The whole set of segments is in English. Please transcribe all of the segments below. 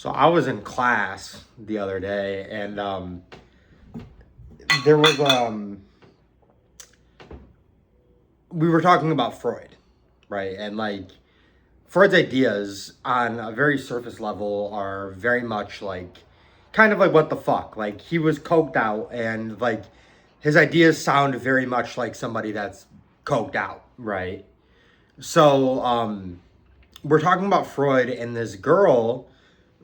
So I was in class the other day, and there was we were talking about Freud, right? And like Freud's ideas on a very surface level are very much like kind of like what the fuck. Like he was coked out, and like his ideas sound very much like somebody that's coked out, right? So we're talking about Freud, and this girl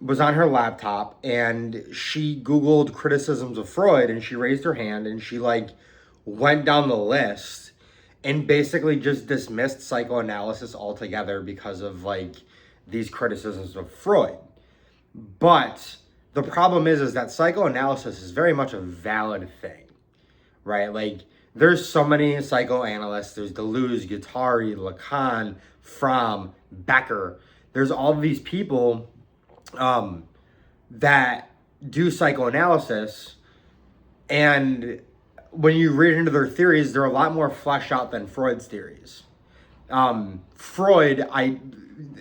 was on her laptop and she Googled criticisms of Freud, and she raised her hand and she like went down the list and basically just dismissed psychoanalysis altogether because of like these criticisms of Freud. But the problem is that psychoanalysis is very much a valid thing, right? Like there's so many psychoanalysts. There's Deleuze, Guattari, Lacan, Fromm, Becker. There's all of these people that do psychoanalysis, and when you read into their theories, they're a lot more fleshed out than Freud's theories. Freud,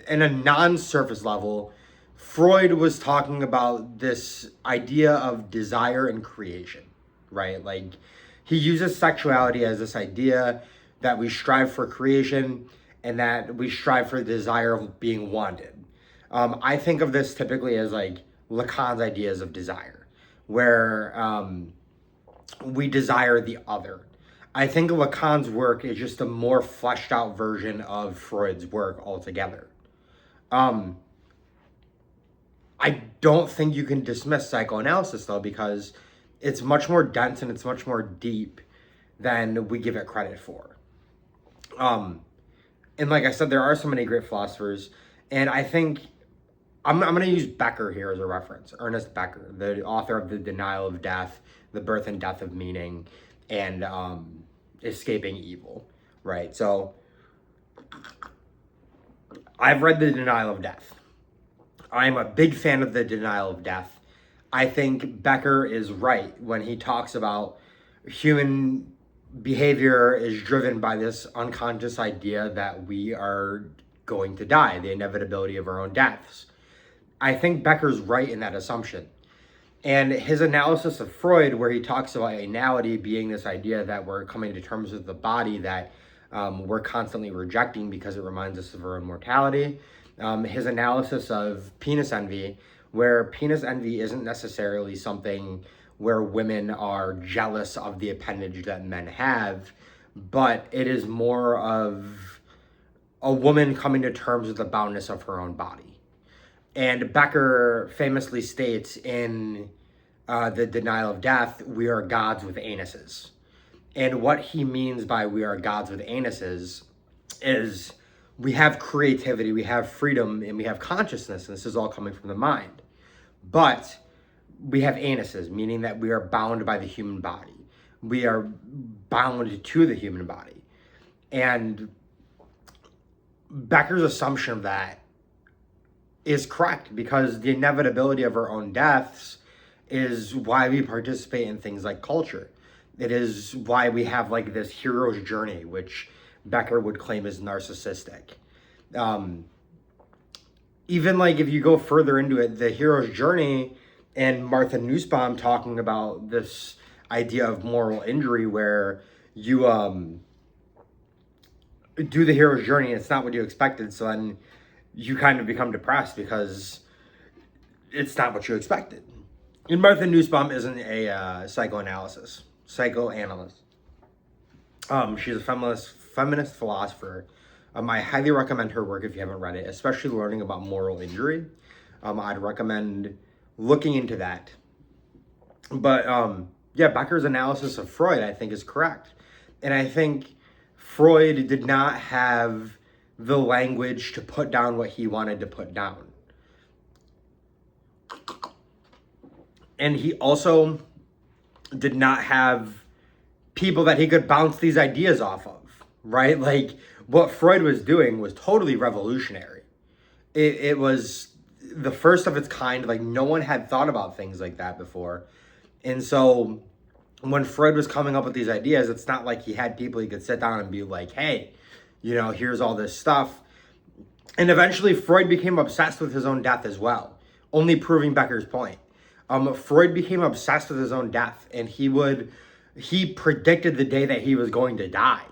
in a non-surface level, Freud was talking about this idea of desire and creation, right? Like he uses sexuality as this idea that we strive for creation and that we strive for the desire of being wanted. I think of this typically as like Lacan's ideas of desire, where we desire the other. I think Lacan's work is just a more fleshed out version of Freud's work altogether. I don't think you can dismiss psychoanalysis though, because it's much more dense and it's much more deep than we give it credit for. And like I said, there are so many great philosophers, and I think I'm going to use Becker here as a reference. Ernest Becker, the author of The Denial of Death, The Birth and Death of Meaning, and Escaping Evil, right? So I've read The Denial of Death. I'm a big fan of The Denial of Death. I think Becker is right when he talks about human behavior is driven by this unconscious idea that we are going to die, the inevitability of our own deaths. I think Becker's right in that assumption. And his analysis of Freud, where he talks about anality being this idea that we're coming to terms with the body that we're constantly rejecting because it reminds us of our own mortality. His analysis of penis envy, where penis envy isn't necessarily something where women are jealous of the appendage that men have, but it is more of a woman coming to terms with the boundness of her own body. And Becker famously states in The Denial of Death, we are gods with anuses. And what he means by we are gods with anuses is we have creativity, we have freedom, and we have consciousness, and this is all coming from the mind. But we have anuses, meaning that we are bound by the human body. We are bound to the human body. And Becker's assumption of that is correct, because the inevitability of our own deaths is why we participate in things like culture. It is why we have like this hero's journey, which Becker would claim is narcissistic. Even like if you go further into it, the hero's journey and Martha Nussbaum talking about this idea of moral injury, where you do the hero's journey and it's not what you expected, so then you kind of become depressed because it's not what you expected. And Martha Nussbaum isn't a psychoanalyst. She's a feminist philosopher. I highly recommend her work if you haven't read it, especially learning about moral injury. I'd recommend looking into that. But yeah, Becker's analysis of Freud, I think, is correct. And I think Freud did not have the language to put down what he wanted to put down. And he also did not have people that he could bounce these ideas off of, right? Like what Freud was doing was totally revolutionary. It was the first of its kind. Like no one had thought about things like that before. And so when Freud was coming up with these ideas, it's not like he had people he could sit down and be like, hey, you know, here's all this stuff. And eventually Freud became obsessed with his own death as well, only proving Becker's point. Freud became obsessed with his own death, and he predicted the day that he was going to die.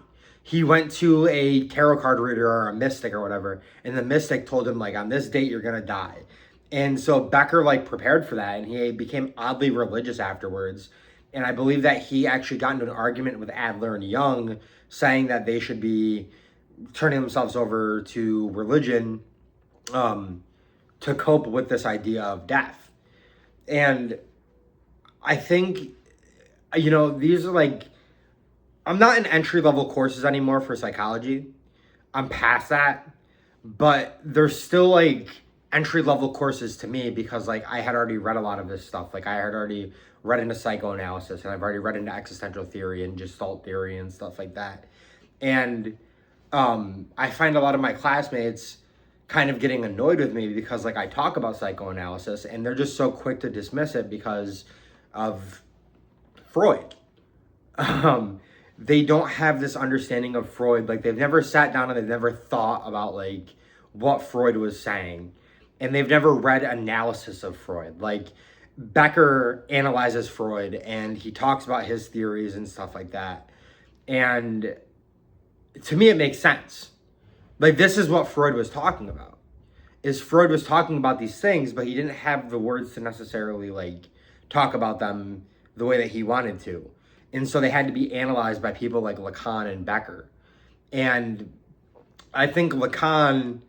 He went to a tarot card reader or a mystic or whatever, and the mystic told him, like, on this date you're gonna die. And so Becker, like, prepared for that, and he became oddly religious afterwards. And I believe that he actually got into an argument with Adler and Jung, saying that they should be turning themselves over to religion to cope with this idea of death. And I think, these are like, I'm not in entry-level courses anymore for psychology. I'm past that. But there's still, like, entry-level courses to me because, like, I had already read a lot of this stuff. Like, I had already read into psychoanalysis, and I've already read into existential theory and gestalt theory and stuff like that. And I find a lot of my classmates kind of getting annoyed with me because, like, I talk about psychoanalysis, and they're just so quick to dismiss it because of Freud. They don't have this understanding of Freud. Like, they've never sat down and they've never thought about, like, what Freud was saying. And they've never read analysis of Freud. Like, Becker analyzes Freud and he talks about his theories and stuff like that. And to me, it makes sense. Like, this is what Freud was talking about. Is Freud was talking about these things, but he didn't have the words to necessarily, like, talk about them the way that he wanted to. And so they had to be analyzed by people like Lacan and Becker. And I think Lacan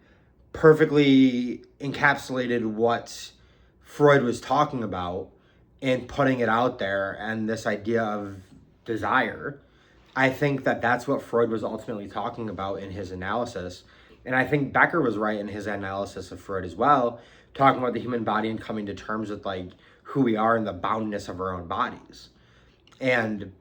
perfectly encapsulated what Freud was talking about and putting it out there, and this idea of desire. I think that that's what Freud was ultimately talking about in his analysis. And I think Becker was right in his analysis of Freud as well, talking about the human body and coming to terms with, like, who we are and the boundness of our own bodies. And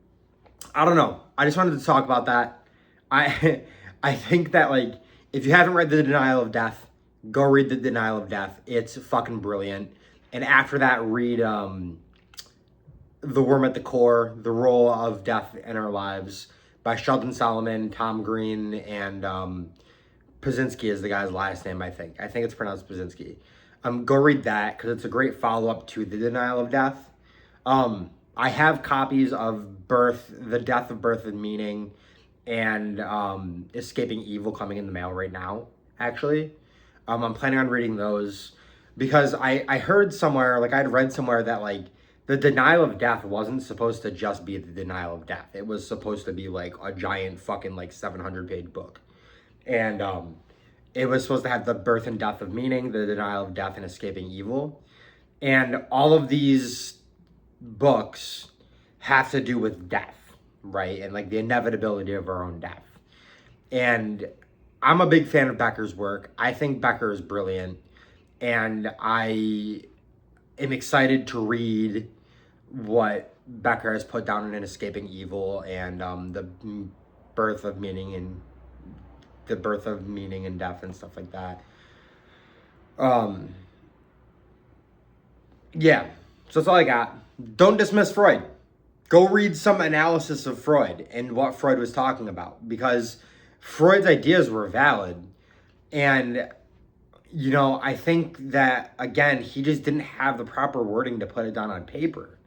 I don't know. I just wanted to talk about that. I think that, like, if you haven't read The Denial of Death, go read The Denial of Death. It's fucking brilliant. And after that, read The Worm at the Core, The Role of Death in Our Lives by Sheldon Solomon, Tom Green, and Pazinski is the guy's last name, I think. I think it's pronounced Pazinski. Go read that because it's a great follow-up to The Denial of Death. I have copies of The Death of Birth and Meaning, and Escaping Evil coming in the mail right now, actually. I'm planning on reading those because I heard somewhere, like, I'd read somewhere that, like, the denial of death wasn't supposed to just be the denial of death. It was supposed to be, like, a giant fucking, like, 700-page book. And it was supposed to have the birth and death of meaning, the denial of death, and escaping evil. And all of these books have to do with death, right? And, like, the inevitability of our own death. And I'm a big fan of Becker's work. I think Becker is brilliant. And I am excited to read what Becker has put down in Escaping Evil and the birth of meaning and death and stuff like that. Yeah, so that's all I got. Don't dismiss Freud. Go read some analysis of Freud and what Freud was talking about, because Freud's ideas were valid. And, I think that, again, he just didn't have the proper wording to put it down on paper,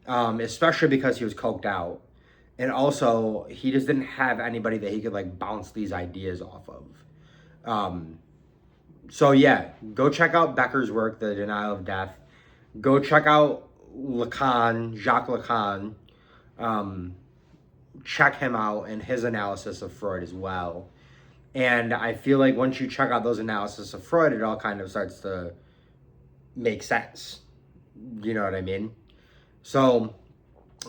especially because he was coked out. And also, he just didn't have anybody that he could, like, bounce these ideas off of. So, yeah, go check out Becker's work, The Denial of Death. Go check out Jacques Lacan. Check him out and his analysis of Freud as well. And I feel like once you check out those analysis of Freud, it all kind of starts to make sense. You know what I mean? So,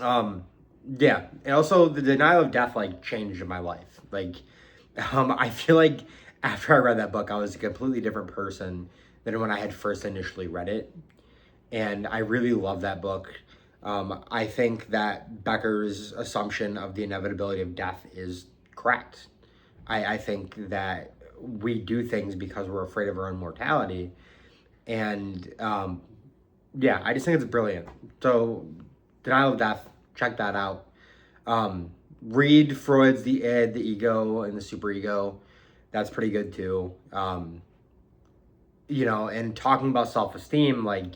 yeah. And also, The Denial of Death, like, changed my life. Like, I feel like after I read that book, I was a completely different person than when I had first initially read it. And I really love that book. I think that Becker's assumption of the inevitability of death is correct. I think that we do things because we're afraid of our own mortality. And, yeah, I just think it's brilliant. So, Denial of Death, check that out. Read Freud's The Id, the Ego, and the Superego. That's pretty good, too. and talking about self-esteem, like,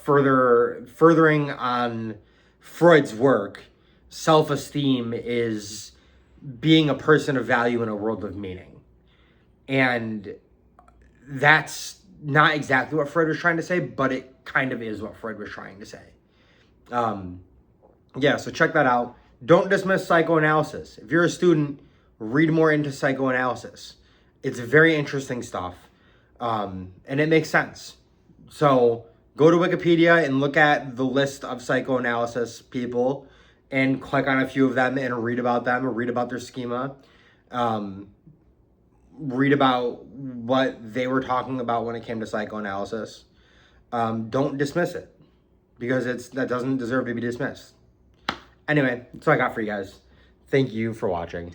furthering on Freud's work, self-esteem is being a person of value in a world of meaning. And that's not exactly what Freud was trying to say, but it kind of is what Freud was trying to say. So check that out. Don't dismiss psychoanalysis. If you're a student, read more into psychoanalysis. It's very interesting stuff, and it makes sense. So go to Wikipedia and look at the list of psychoanalysis people and click on a few of them and read about them or read about their schema. Read about what they were talking about when it came to psychoanalysis. Don't dismiss it, because that doesn't deserve to be dismissed. Anyway, that's all I got for you guys. Thank you for watching.